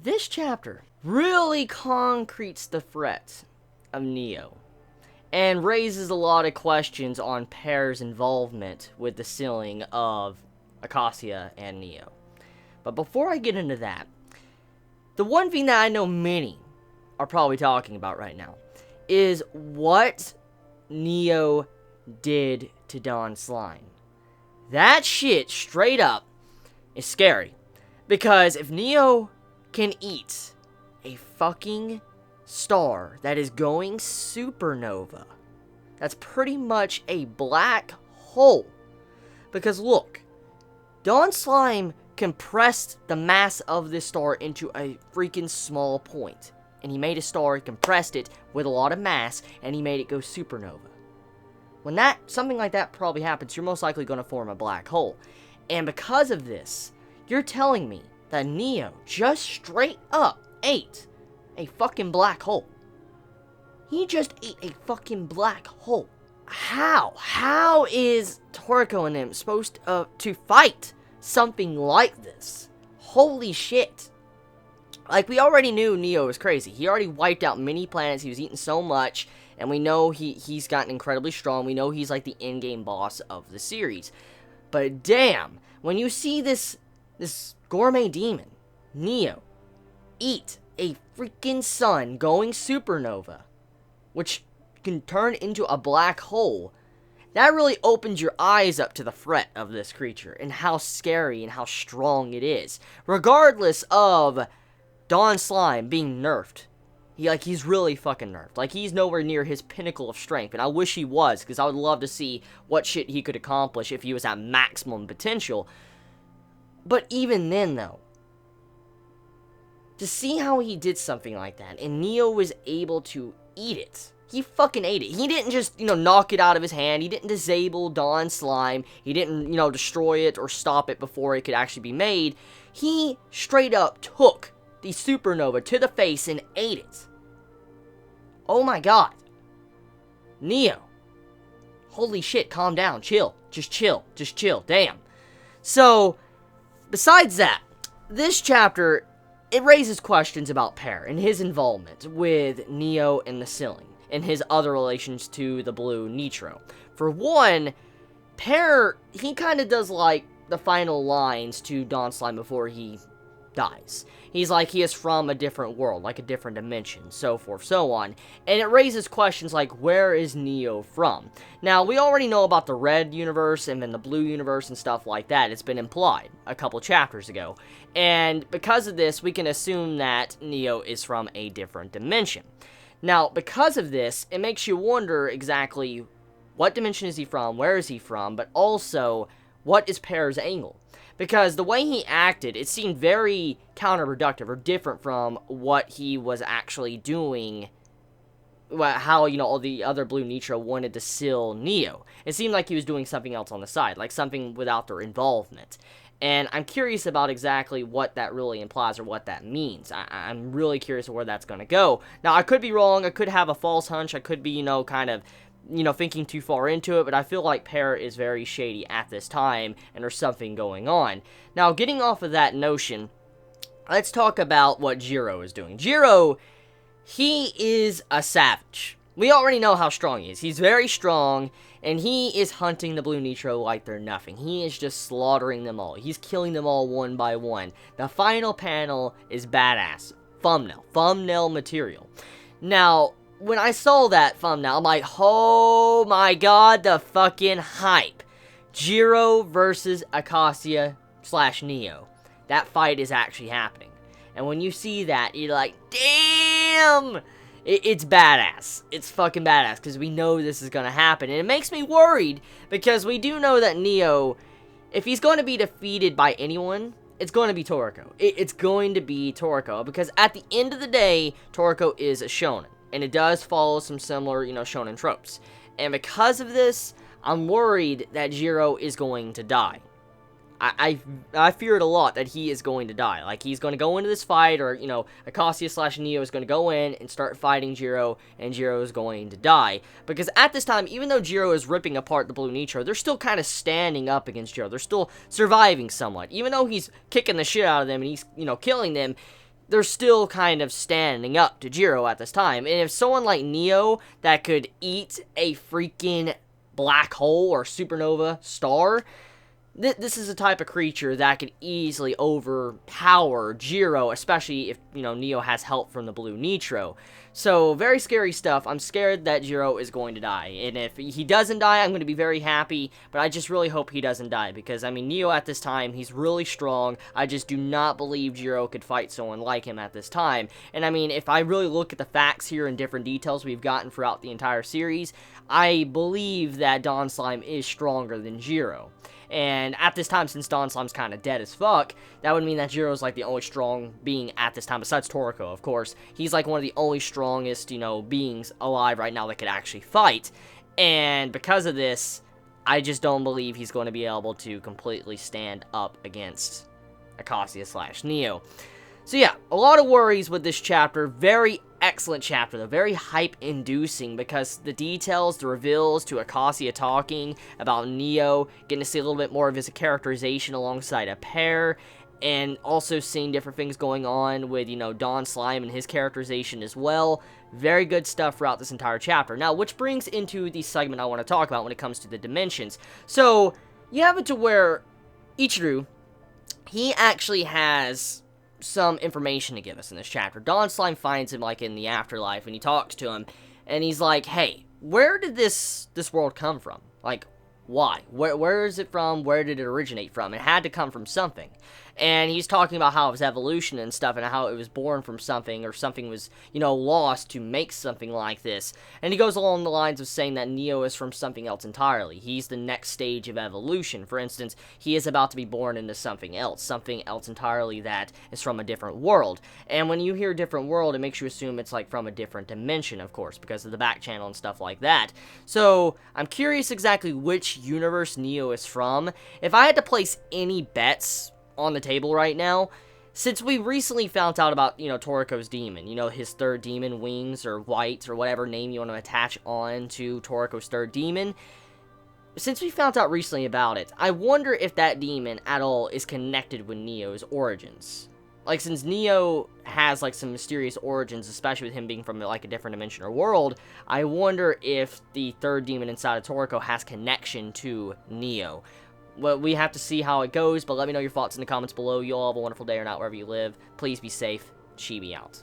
This chapter really concretes the threat of Neo, and raises a lot of questions on Pear's involvement with the sealing of Acacia and Neo. But before I get into that, the one thing that I know many are probably talking about right now is what Neo did to Dawn Slime. That shit, straight up, is scary. Because if Neo can eat a fucking star that is going supernova, that's pretty much a black hole. Because look, Dawn Slime compressed the mass of this star into a freaking small point. And he made a star, he compressed it with a lot of mass, and he made it go supernova. When something like that probably happens, you're most likely going to form a black hole. And because of this, you're telling me that Neo just straight up ate a fucking black hole. He just ate a fucking black hole. How? How is Toriko and him supposed to fight something like this? Holy shit. Like, we already knew Neo was crazy. He already wiped out many planets. He was eating so much. And we know he's gotten incredibly strong. We know he's like the in-game boss of the series. But damn, when you see this gourmet demon, Neo, eat a freaking sun going supernova, which can turn into a black hole, that really opens your eyes up to the threat of this creature and how scary and how strong it is. Regardless of Dawn Slime being nerfed. He's really fucking nerfed. Like, he's nowhere near his pinnacle of strength, and I wish he was, because I would love to see what shit he could accomplish if he was at maximum potential. But even then, though, to see how he did something like that, and Neo was able to eat it. He fucking ate it. He didn't just, knock it out of his hand. He didn't disable Dawn Slime. He didn't, destroy it or stop it before it could actually be made. He straight up took the supernova to the face and ate it. Oh my god. Neo. Holy shit, calm down. Chill. Just chill. Just chill. Damn. So, besides that, this chapter, it raises questions about Pear and his involvement with Neo and the sealing, and his other relations to the blue Nitro. For one, Pear, he kind of does like the final lines to Dawn Slime before he dies. He's like, he is from a different world, like a different dimension, so forth, so on. And it raises questions like, where is Neo from? Now, we already know about the red universe and then the blue universe and stuff like that. It's been implied a couple chapters ago. And because of this, we can assume that Neo is from a different dimension. Now, because of this, it makes you wonder exactly what dimension is he from, where is he from, but also, what is Pear's angle? Because the way he acted, it seemed very counterproductive or different from what he was actually doing, how, all the other Blue Nitro wanted to seal Neo. It seemed like he was doing something else on the side, like something without their involvement. And I'm curious about exactly what that really implies or what that means. I'm really curious where that's going to go. Now, I could be wrong. I could have a false hunch. I could be, kind of, thinking too far into it. But I feel like Pear is very shady at this time. And there's something going on. Now, getting off of that notion, let's talk about what Jiro is doing. Jiro, he is a savage. We already know how strong he is. He's very strong. And he is hunting the Blue Nitro like they're nothing. He is just slaughtering them all. He's killing them all one by one. The final panel is badass. Thumbnail. Thumbnail material. Now, when I saw that thumbnail, I'm like, oh my god, the fucking hype. Jiro versus Acacia / Neo. That fight is actually happening. And when you see that, you're like, damn! It's badass. It's fucking badass, because we know this is going to happen. And it makes me worried, because we do know that Neo, if he's going to be defeated by anyone, it's going to be Toriko. It's going to be Toriko, because at the end of the day, Toriko is a shonen. And it does follow some similar, shonen tropes. And because of this, I'm worried that Jiro is going to die. I feared a lot that he is going to die. Like, he's going to go into this fight, or, Akasia/Neo is going to go in and start fighting Jiro, and Jiro is going to die. Because at this time, even though Jiro is ripping apart the Blue Nitro, they're still kind of standing up against Jiro. They're still surviving somewhat. Even though he's kicking the shit out of them and he's, killing them, they're still kind of standing up to Jiro at this time. And if someone like Neo that could eat a freaking black hole or supernova star, this is a type of creature that could easily overpower Jiro, especially if, Neo has help from the Blue Nitro. So, very scary stuff. I'm scared that Jiro is going to die. And if he doesn't die, I'm going to be very happy. But I just really hope he doesn't die. Because, Neo at this time, he's really strong. I just do not believe Jiro could fight someone like him at this time. And, if I really look at the facts here and different details we've gotten throughout the entire series, I believe that Dawn Slime is stronger than Jiro. And at this time, since Dawn Slime's kind of dead as fuck, that would mean that Jiro's like the only strong being at this time, besides Toriko, of course. He's like one of the only strongest, beings alive right now that could actually fight. And because of this, I just don't believe he's going to be able to completely stand up against Akasia/Neo. So yeah, a lot of worries with this chapter. Very excellent chapter, though. Very hype-inducing, because the details, the reveals to Akasia talking about Neo, getting to see a little bit more of his characterization alongside a pair, and also seeing different things going on with, Dawn Slime and his characterization as well. Very good stuff throughout this entire chapter. Now, which brings into the segment I want to talk about when it comes to the dimensions. So, you have it to where Ichiru, he actually has some information to give us in this chapter. Dawn Slime finds him, like, in the afterlife, and he talks to him, and he's like, hey, where did this world come from? Like, why? Where is it from? Where did it originate from? It had to come from something. And he's talking about how it was evolution and stuff, and how it was born from something, or something was, lost to make something like this. And he goes along the lines of saying that Neo is from something else entirely. He's the next stage of evolution. For instance, he is about to be born into something else entirely that is from a different world. And when you hear different world, it makes you assume it's, like, from a different dimension, of course, because of the back channel and stuff like that. So, I'm curious exactly which universe Neo is from. If I had to place any bets on the table right now, since we recently found out about, Toriko's demon, his third demon, Wings, or White, or whatever name you want to attach on to Toriko's third demon, since we found out recently about it, I wonder if that demon at all is connected with Neo's origins. Like, since Neo has, like, some mysterious origins, especially with him being from, like, a different dimension or world, I wonder if the third demon inside of Toriko has connection to Neo. Well, we have to see how it goes, but let me know your thoughts in the comments below. You all have a wonderful day or night wherever you live. Please be safe. Chibi out.